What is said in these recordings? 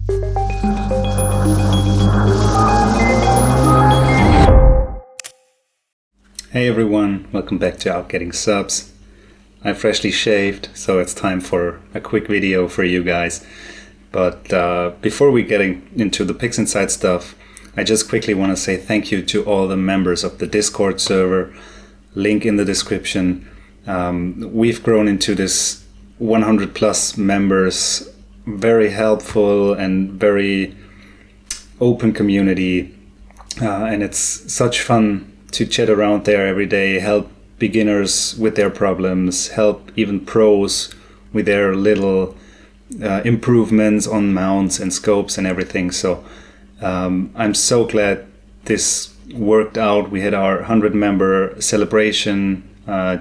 Hey everyone, welcome back to Out Getting Subs. I freshly shaved, so it's time for a quick video for you guys. But before we get into the PixInsight stuff, I just quickly want to say thank you to all the members of the Discord server. Link in the description. We've grown into this 100 plus members, very helpful and very open community. And it's such fun to chat around there every day, help beginners with their problems, help even pros with their little improvements on mounts and scopes and everything. So I'm so glad this worked out. We had our 100 member celebration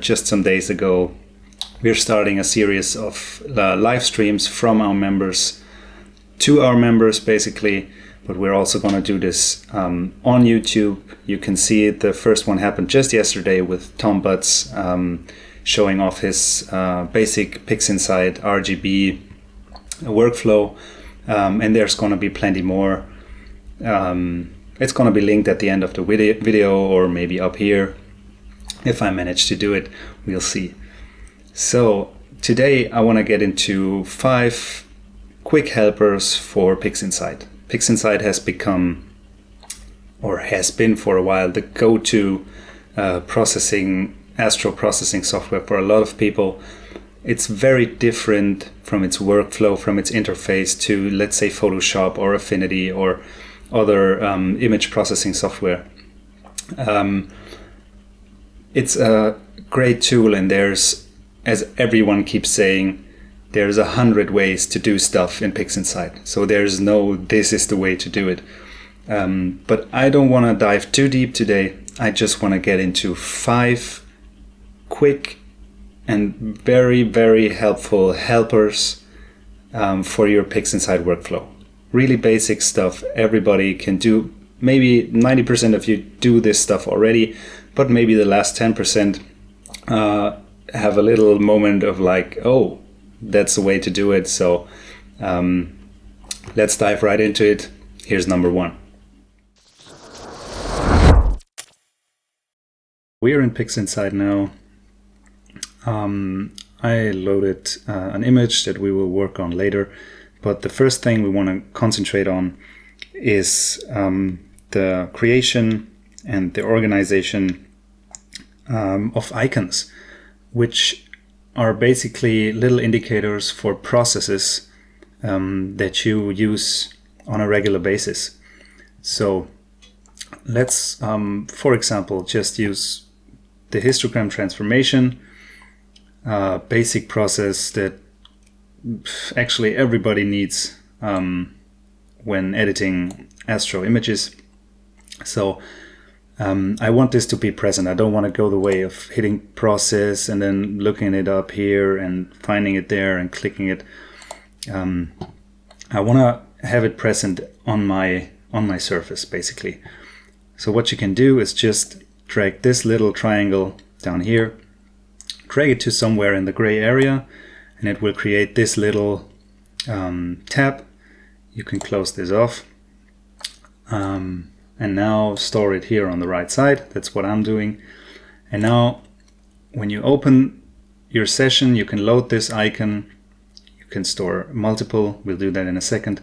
just some days ago. We're starting a series of live streams from our members to our members basically. But we're also going to do this on YouTube. You can see it. The first one happened just yesterday with Tom Butts showing off his basic PixInsight RGB workflow. And there's going to be plenty more. It's going to be linked at the end of the video or maybe up here. If I manage to do it, we'll see. So today I want to get into 5 quick helpers for PixInsight. PixInsight has become, or has been for a while, the go-to astro processing software for a lot of people. It's very different from its workflow, from its interface to, let's say, Photoshop or Affinity or other image processing software. It's a great tool, and there's, as everyone keeps saying, there's 100 ways to do stuff in PixInsight. So there's no, this is the way to do it. But I don't want to dive too deep today. I just want to get into 5 quick and very, very helpful helpers for your PixInsight workflow. Really basic stuff everybody can do. Maybe 90% of you do this stuff already, but maybe the last 10% have a little moment of like, oh, that's the way to do it. So let's dive right into it. Here's number 1. We are in PixInsight now. I loaded an image that we will work on later, but the first thing we want to concentrate on is the creation and the organization of icons, which are basically little indicators for processes that you use on a regular basis. So let's, for example, just use the histogram transformation, basic process that actually everybody needs when editing astro images. So I want this to be present. I don't want to go the way of hitting process and then looking it up here and finding it there and clicking it. I want to have it present on my surface basically. So what you can do is just drag this little triangle down here, drag it to somewhere in the gray area, and it will create this little tab. You can close this off. And now store it here on the right side. That's what I'm doing. And now when you open your session, you can load this icon. You can store multiple. We'll do that in a second.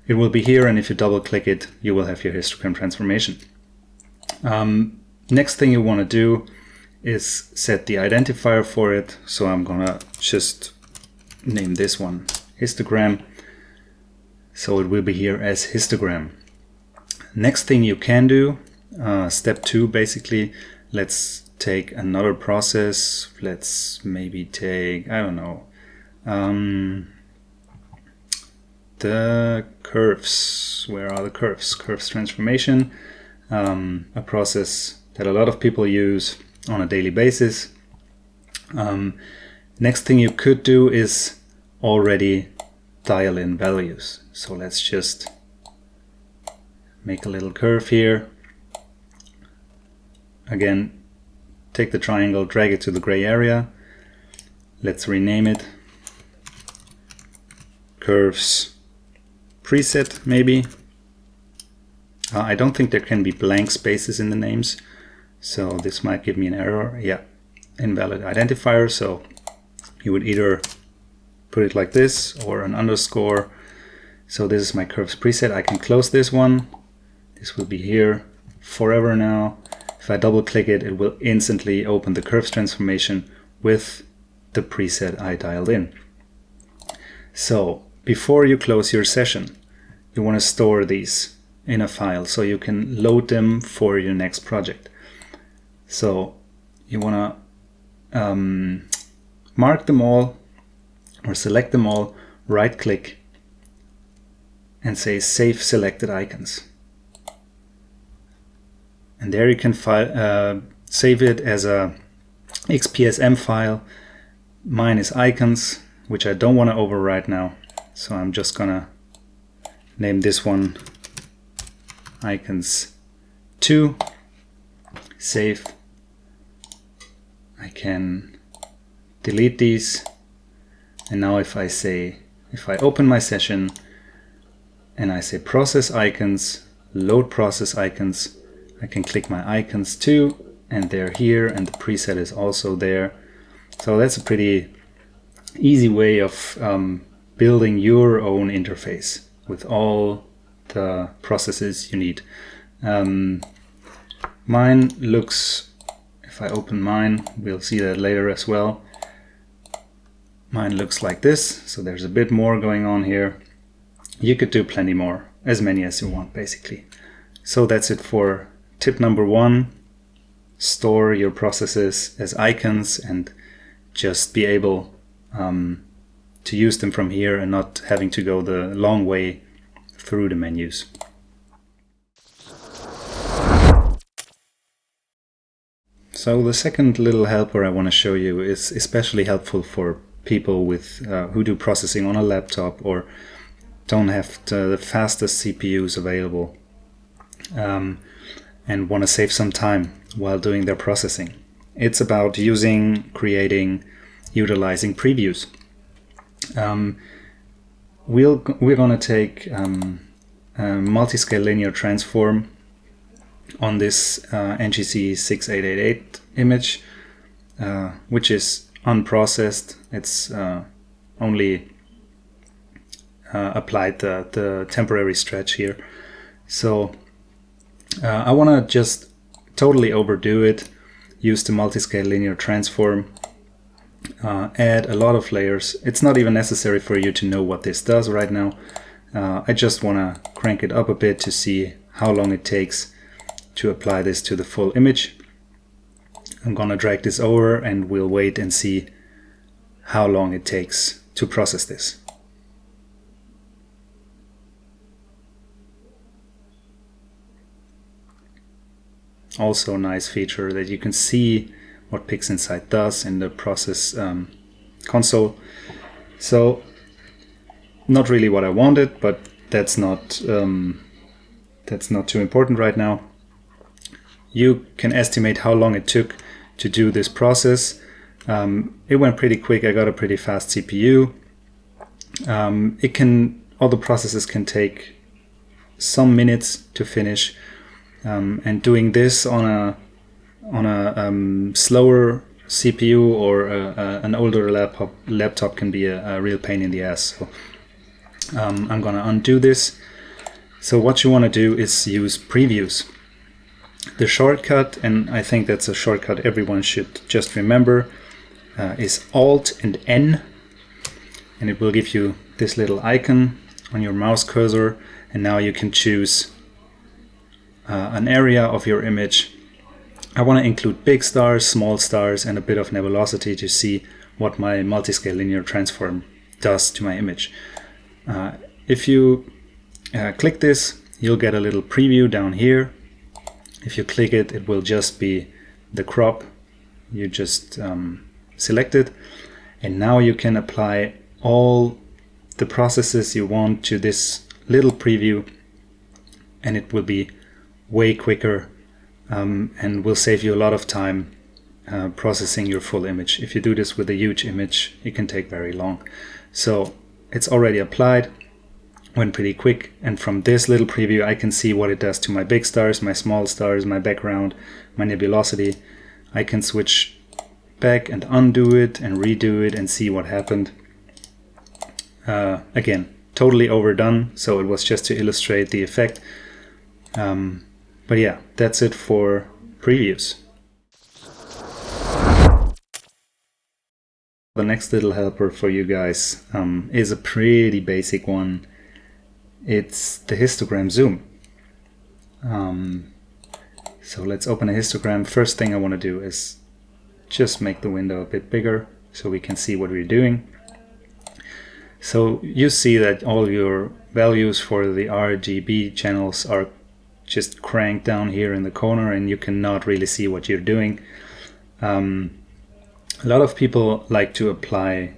It will be here, and if you double click it, you will have your histogram transformation. Next thing you want to do is set the identifier for it. So I'm gonna just name this one histogram. So it will be here as histogram. Next thing you can do, step 2 basically, let's take another process. Let's maybe take, I don't know, the curves. Where are the curves? Curves transformation, a process that a lot of people use on a daily basis. Next thing you could do is already dial in values. So let's just make a little curve here. Again, take the triangle, drag it to the gray area. Let's rename it curves preset maybe. I don't think there can be blank spaces in the names, so this might give me an error. Yeah, invalid identifier. So you would either put it like this or an underscore. So this is my curves preset. I can close this one. This will be here forever now. If I double click it, it will instantly open the curves transformation with the preset I dialed in. So before you close your session, you want to store these in a file so you can load them for your next project. So you want to mark them all or select them all, right click and say save selected icons. And there you can save it as a XPSM file. Mine is icons, which I don't want to overwrite now. So I'm just gonna name this one icons 2, save. I can delete these. And now if I open my session and I say process icons, load process icons, I can click my icons too, and they're here, and the preset is also there. So that's a pretty easy way of building your own interface with all the processes you need. Mine looks, if I open mine, we'll see that later as well. Mine looks like this, so there's a bit more going on here. You could do plenty more, as many as you want basically. So that's it for tip number 1. Store your processes as icons and just be able to use them from here and not having to go the long way through the menus. So the second little helper I want to show you is especially helpful for people with who do processing on a laptop or don't have the fastest CPUs available and want to save some time while doing their processing. It's about creating, utilizing previews. We're going to take a multi-scale linear transform on this NGC 6888 image, which is unprocessed. It's only applied the temporary stretch here. So I want to just totally overdo it, use the multi-scale linear transform, add a lot of layers. It's not even necessary for you to know what this does right now. I just want to crank it up a bit to see how long it takes to apply this to the full image. I'm gonna drag this over and we'll wait and see how long it takes to process this. Also a nice feature that you can see what PixInsight does in the process console. So not really what I wanted, but that's not too important right now. You can estimate how long it took to do this process. It went pretty quick. I got a pretty fast CPU. All the processes can take some minutes to finish, and doing this on a slower CPU or an older laptop can be a real pain in the ass. So I'm gonna undo this. So what you want to do is use previews. The shortcut, and I think that's a shortcut everyone should just remember, is Alt and N, and it will give you this little icon on your mouse cursor, and now you can choose an area of your image. I want to include big stars, small stars, and a bit of nebulosity to see what my multi-scale linear transform does to my image. If you click this, you'll get a little preview down here. If you click it, it will just be the crop you just selected, and now you can apply all the processes you want to this little preview, and it will be way quicker and will save you a lot of time processing your full image. If you do this with a huge image, it can take very long. So it's already applied. went pretty quick. And from this little preview, I can see what it does to my big stars, my small stars, my background, my nebulosity. I can switch back and undo it and redo it and see what happened. Again, totally overdone, so it was just to illustrate the effect. But yeah, that's it for previews. The next little helper for you guys is a pretty basic one. It's the Histogram Zoom. So let's open a histogram. First thing I want to do is just make the window a bit bigger so we can see what we're doing. So you see that all your values for the RGB channels are just cranked down here in the corner, and you cannot really see what you're doing. A lot of people like to apply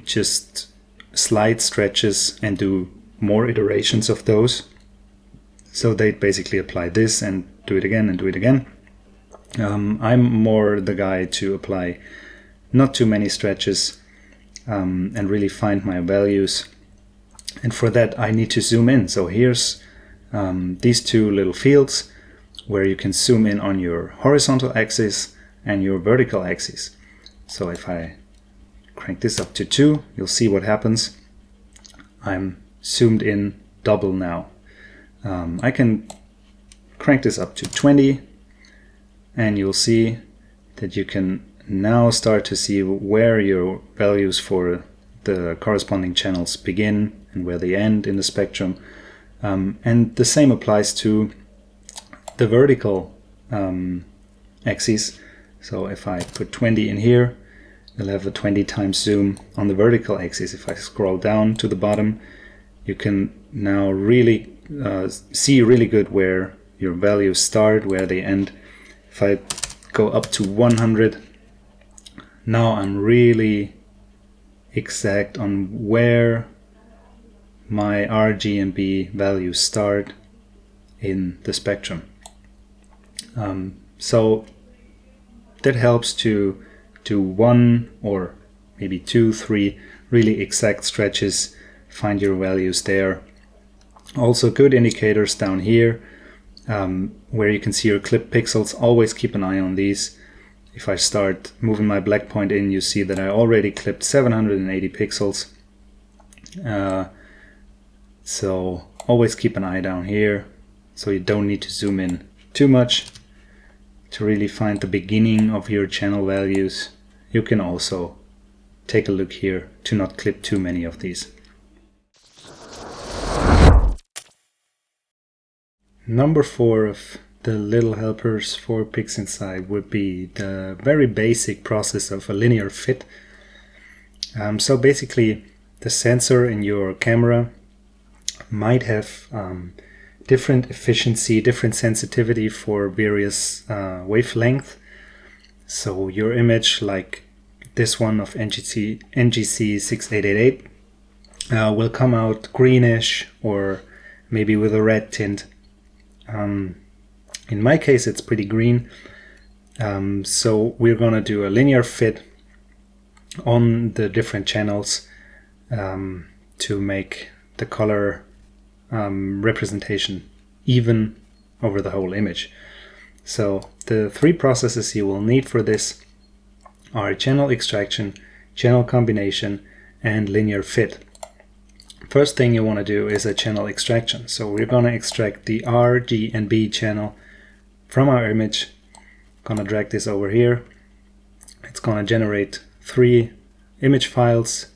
just slide stretches and do more iterations of those. So they basically apply this and do it again and do it again. I'm more the guy to apply not too many stretches and really find my values. And for that I need to zoom in. So here's these two little fields where you can zoom in on your horizontal axis and your vertical axis. So if I crank this up to 2, you'll see what happens. I'm zoomed in double now. I can crank this up to 20 and you'll see that you can now start to see where your values for the corresponding channels begin and where they end in the spectrum. And the same applies to the vertical axis. So if I put 20 in here, you'll have a 20 times zoom on the vertical axis. If I scroll down to the bottom, you can now really see really good where your values start, where they end. If I go up to 100, now I'm really exact on where my RGB values start in the spectrum. So that helps to do 1 or maybe 2, 3 really exact stretches, find your values there. Also good indicators down here where you can see your clip pixels. Always keep an eye on these. If I start moving my black point in, you see that I already clipped 780 pixels. So always keep an eye down here, so you don't need to zoom in too much to really find the beginning of your channel values. You can also take a look here to not clip too many of these. Number 4 of the little helpers for PixInsight would be the very basic process of a linear fit. So basically the sensor in your camera might have different efficiency, different sensitivity for various wavelength. So your image, like this one of NGC6888, will come out greenish or maybe with a red tint. In my case it's pretty green, so we're gonna do a linear fit on the different channels to make the color representation even over the whole image. So the 3 processes you will need for this are channel extraction, channel combination, and linear fit. First thing you want to do is a channel extraction. So we're going to extract the R, G, and B channel from our image. Going to drag this over here. It's going to generate 3 image files,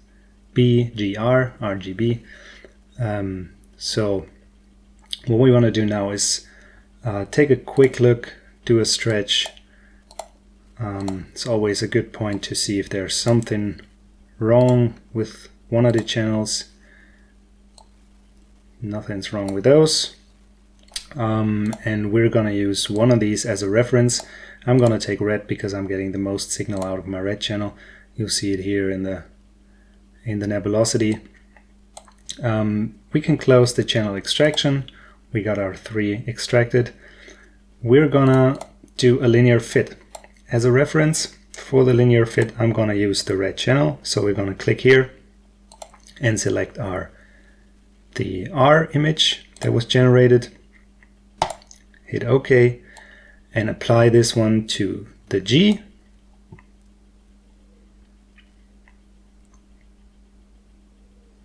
B, G, R, RGB. So what we want to do now is take a quick look, do a stretch. It's always a good point to see if there's something wrong with one of the channels. Nothing's wrong with those. And we're gonna use one of these as a reference. I'm gonna take red because I'm getting the most signal out of my red channel. You'll see it here in the nebulosity. We can close the channel extraction. We got our 3 extracted. We're gonna do a linear fit. As a reference for the linear fit, I'm gonna use the red channel. So we're gonna click here and select our the R image that was generated, hit OK, and apply this one to the G.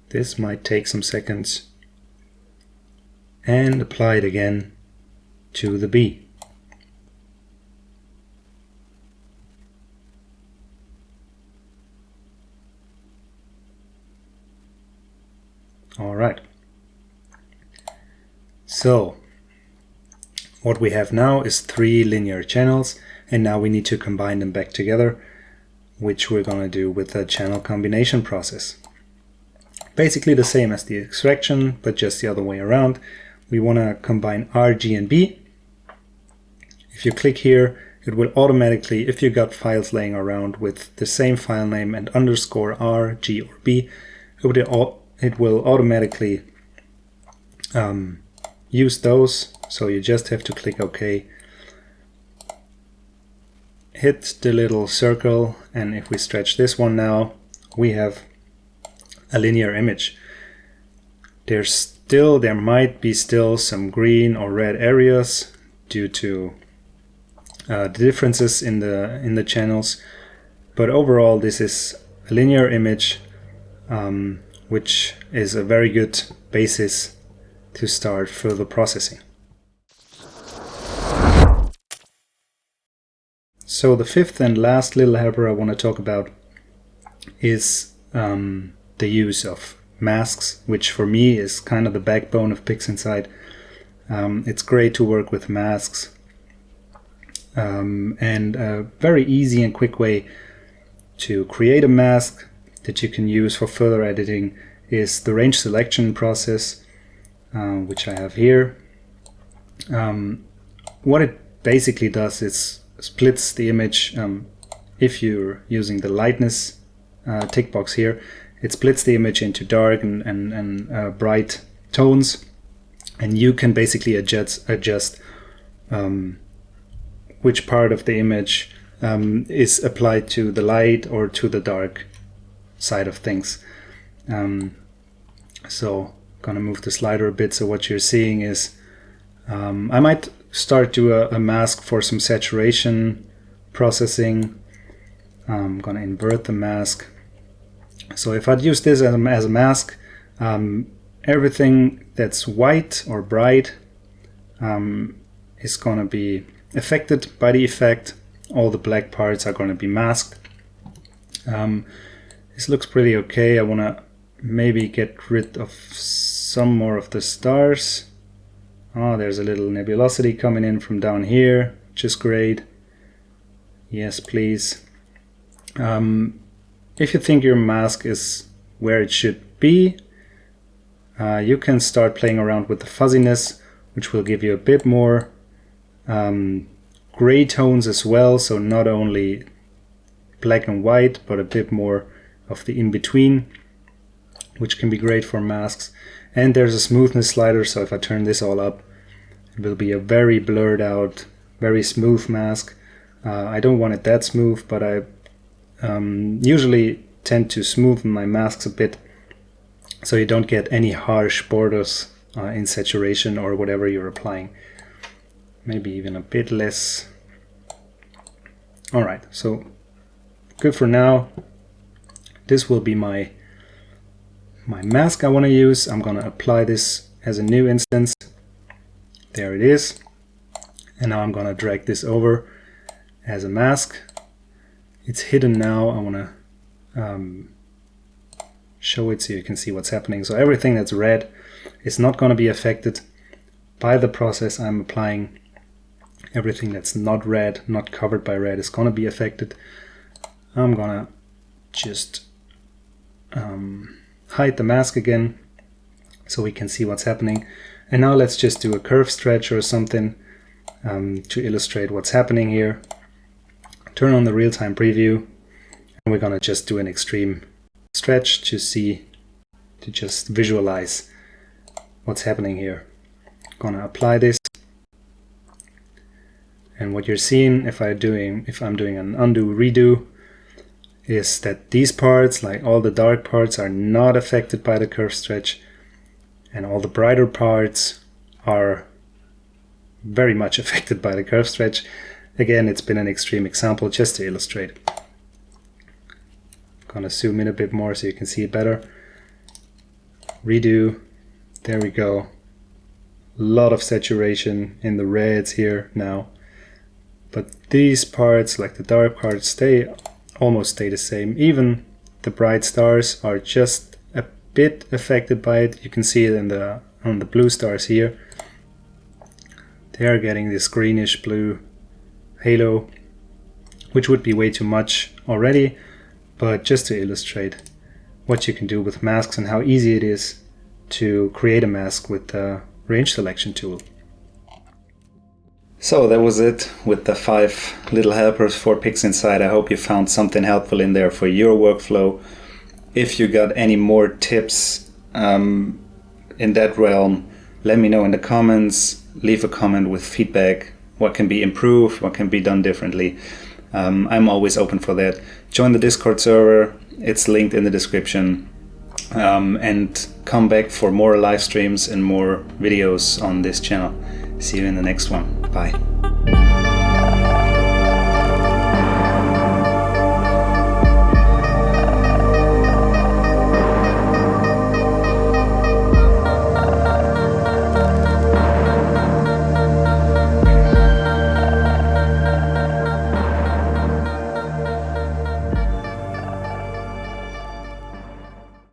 This might take some seconds. And apply it again to the B. All right. So what we have now is 3 linear channels, and now we need to combine them back together, which we're going to do with the channel combination process. Basically the same as the extraction, but just the other way around. We want to combine R, G, and B. If you click here, it will automatically, if you got files laying around with the same file name and underscore R, G, or B, it will automatically use those. So you just have to click OK, hit the little circle, and if we stretch this one now, we have a linear image. There might be still some green or red areas due to the differences in the channels, but overall this is a linear image, which is a very good basis to start further processing. So the fifth and last little helper I want to talk about is the use of masks, which for me is kind of the backbone of PixInsight. It's great to work with masks, and a very easy and quick way to create a mask that you can use for further editing is the range selection process, which I have here. What it basically does is splits the image. If you're using the lightness tick box here, it splits the image into dark and bright tones, and you can basically adjust which part of the image is applied to the light or to the dark side of things. So gonna move the slider a bit, so what you're seeing is I might start do a mask for some saturation processing. I'm gonna invert the mask. So if I'd use this as a mask, everything that's white or bright is gonna be affected by the effect. All the black parts are gonna be masked. This looks pretty okay. I wanna maybe get rid of some more of the stars. Oh, there's a little nebulosity coming in from down here, which is great. Yes, please. If you think your mask is where it should be, you can start playing around with the fuzziness, which will give you a bit more gray tones as well. So not only black and white, but a bit more of the in-between, which can be great for masks. And there's a smoothness slider, so if I turn this all up, it will be a very blurred out, very smooth mask. I don't want it that smooth, but I usually tend to smoothen my masks a bit so you don't get any harsh borders in saturation or whatever you're applying. Maybe even a bit less. Alright, so good for now. This will be my mask I want to use. I'm going to apply this as a new instance. There it is. And now I'm going to drag this over as a mask. It's hidden now. I want to show it so you can see what's happening. So everything that's red is not going to be affected by the process I'm applying. Everything that's not red, not covered by red, is going to be affected. I'm going to just hide the mask again so we can see what's happening. And now let's just do a curve stretch or something to illustrate what's happening here. Turn on the real-time preview, and we're gonna just do an extreme stretch to just visualize what's happening here. Gonna apply this, and what you're seeing if I'm doing an undo redo is that these parts, like all the dark parts, are not affected by the curve stretch, and all the brighter parts are very much affected by the curve stretch. Again, it's been an extreme example just to illustrate. I'm gonna zoom in a bit more so you can see it better. Redo, there we go. A lot of saturation in the reds here now. But these parts, like the dark parts, almost stay the same. Even the bright stars are just a bit affected by it. You can see it on the blue stars here. They are getting this greenish blue halo, which would be way too much already, but just to illustrate what you can do with masks and how easy it is to create a mask with the range selection tool. So that was it with the 5 little helpers for PixInsight. I hope you found something helpful in there for your workflow. If you got any more tips in that realm, let me know in the comments. Leave a comment with feedback, what can be improved, what can be done differently. I'm always open for that. Join the Discord server, it's linked in the description. And come back for more live streams and more videos on this channel. See you in the next one. Bye.